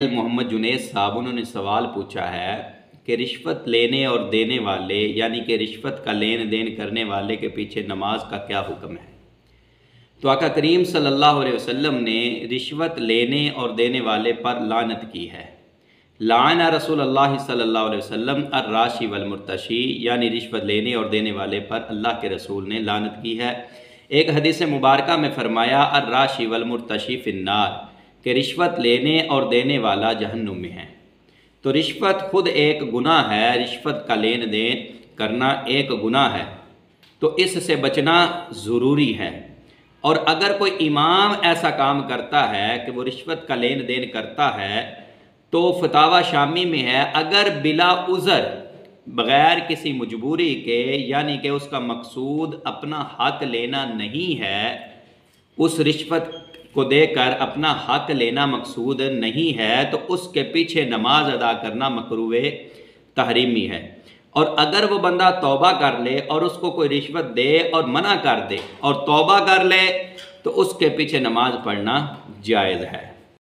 محمد جنید صاحب انہوں نے سوال پوچھا ہے کہ رشوت لینے اور دینے والے یعنی کہ رشوت کا لین دین کرنے والے کے پیچھے نماز کا کیا حکم ہے؟ تو آقا کریم صلی اللہ علیہ وسلم نے رشوت لینے اور دینے والے پر لعنت کی ہے۔ لعن رسول اللہ صلی اللہ علیہ وسلم الراشی والمرتشی، یعنی رشوت لینے اور دینے والے پر اللہ کے رسول نے لعنت کی ہے۔ ایک حدیث مبارکہ میں فرمایا الراشی والمرتشی فی النار، کہ رشوت لینے اور دینے والا جہنم میں ہے۔ تو رشوت خود ایک گناہ ہے، رشوت کا لین دین کرنا ایک گناہ ہے، تو اس سے بچنا ضروری ہے۔ اور اگر کوئی امام ایسا کام کرتا ہے کہ وہ رشوت کا لین دین کرتا ہے تو فتاوی شامی میں ہے اگر بلا عذر بغیر کسی مجبوری کے، یعنی کہ اس کا مقصود اپنا حق لینا نہیں ہے، اس رشوت کو دے کر اپنا حق لینا مقصود نہیں ہے، تو اس کے پیچھے نماز ادا کرنا مکروہ تحریمی ہے۔ اور اگر وہ بندہ توبہ کر لے اور اس کو کوئی رشوت دے اور منع کر دے اور توبہ کر لے تو اس کے پیچھے نماز پڑھنا جائز ہے۔